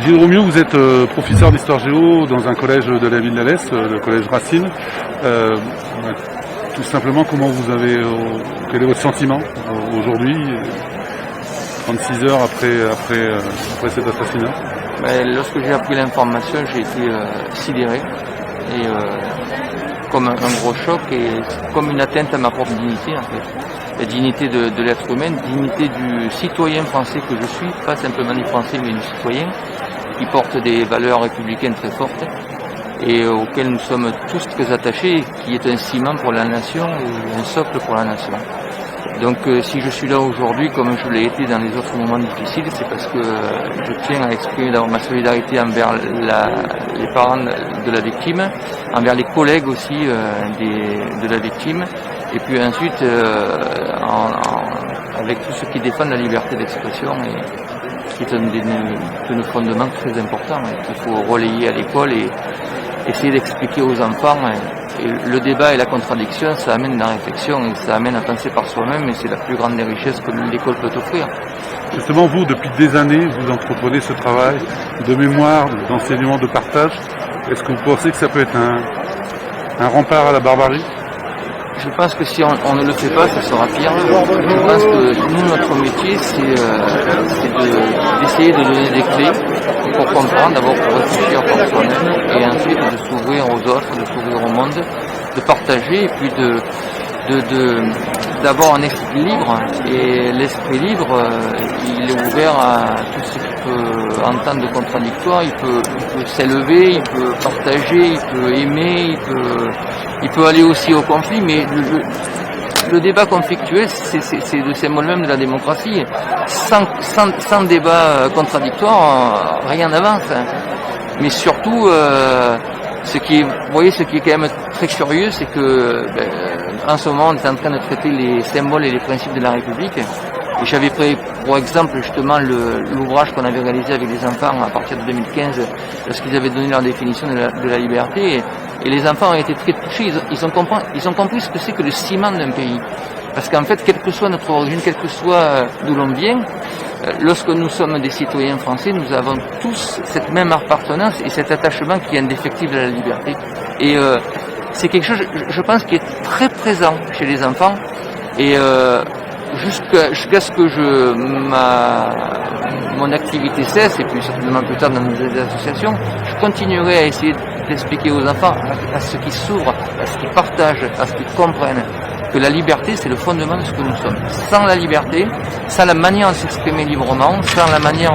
Gilles Romieux, vous êtes professeur d'histoire géo dans un collège de la ville d'Alès, le collège Racine. Tout simplement, quel est votre sentiment aujourd'hui, 36 heures après cet assassinat? Lorsque j'ai appris l'information, j'ai été sidéré, et comme un gros choc, et comme une atteinte à ma propre dignité en fait. La dignité de l'être humain, dignité du citoyen français que je suis, pas simplement du français mais du citoyen, qui porte des valeurs républicaines très fortes et auxquelles nous sommes tous très attachés, qui est un ciment pour la nation et un socle pour la nation. Donc si je suis là aujourd'hui comme je l'ai été dans les autres moments difficiles, c'est parce que je tiens à exprimer d'abord ma solidarité envers les parents de la victime, envers les collègues aussi de la victime, et puis ensuite avec tous ceux qui défendent la liberté d'expression, qui est un de nos fondements très importants qu'il faut relayer à l'école et essayer d'expliquer aux enfants. Et le débat et la contradiction, ça amène la réflexion et ça amène à penser par soi-même, et c'est la plus grande des richesses que l'école peut offrir. Justement, vous, depuis des années, vous entreprenez ce travail de mémoire, d'enseignement, de partage. Est-ce que vous pensez que ça peut être un rempart à la barbarie? Je pense que si on ne le fait pas, ça sera pire. Je pense que nous, notre métier, c'est d'essayer de donner des clés pour comprendre, d'abord pour réfléchir par soi-même, et ensuite de s'ouvrir aux autres, de s'ouvrir au monde, de partager, et puis d'avoir un esprit libre. Et l'esprit libre, il est ouvert à tout ce qu'il peut entendre de contradictoire. Il peut s'élever, il peut partager, il peut aimer, il peut aller aussi au conflit, mais le débat conflictuel, c'est le symbole même de la démocratie. Sans débat contradictoire, rien n'avance. Mais surtout, ce qui est quand même très curieux, c'est que en ce moment, on est en train de traiter les symboles et les principes de la République. Et j'avais pris pour exemple justement l'ouvrage qu'on avait réalisé avec les enfants à partir de 2015, lorsqu'ils avaient donné leur définition de la liberté. Et les enfants ont été très touchés, ils ont compris ce que c'est que le ciment d'un pays. Parce qu'en fait, quelle que soit notre origine, quel que soit d'où l'on vient, lorsque nous sommes des citoyens français, nous avons tous cette même appartenance et cet attachement qui est indéfectible à la liberté. Et c'est quelque chose, je pense, qui est très présent chez les enfants. Et jusqu'à ce que mon activité cesse, et puis certainement plus tard dans nos associations, je continuerai à essayer d'expliquer aux enfants, à ceux qui s'ouvrent, à ceux qui partagent, à ceux qui comprennent, que la liberté, c'est le fondement de ce que nous sommes. Sans la liberté, sans la manière de s'exprimer librement, sans la manière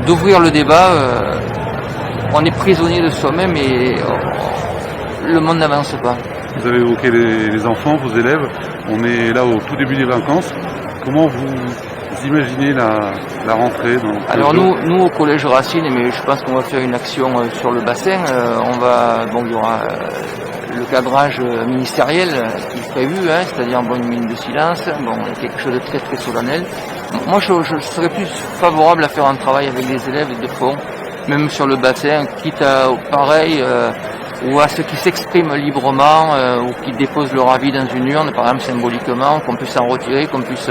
d'ouvrir le débat, on est prisonnier de soi-même et le monde n'avance pas. Vous avez évoqué les enfants, vos élèves. On est là au tout début des vacances. Comment vous imaginez la rentrée Alors nous au collège Racine, mais je pense qu'on va faire une action sur le bassin. Il y aura le cadrage ministériel qui est prévu, c'est-à-dire une minute de silence, quelque chose de très très solennel. Moi je serais plus favorable à faire un travail avec les élèves de fond, même sur le bassin, quitte à pareil. Ou à ceux qui s'expriment librement ou qui déposent leur avis dans une urne, par exemple symboliquement, qu'on puisse s'en retirer, qu'on puisse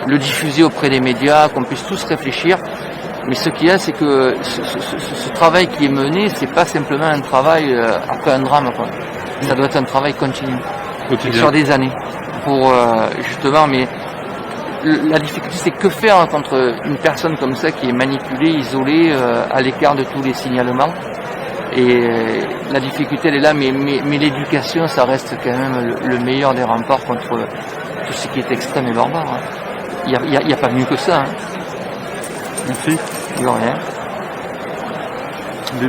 le diffuser auprès des médias, qu'on puisse tous réfléchir. Mais ce qu'il y a, c'est que ce travail qui est mené, c'est pas simplement un travail après un drame, quoi. Ça doit être un travail continu, sur des années, pour justement. Mais la difficulté, c'est que faire contre une personne comme ça qui est manipulée, isolée, à l'écart de tous les signalements. Et la difficulté elle est là, mais l'éducation, ça reste quand même le meilleur des remparts contre tout ce qui est extrême et barbare. Il n'y a pas mieux que ça. Merci. De rien.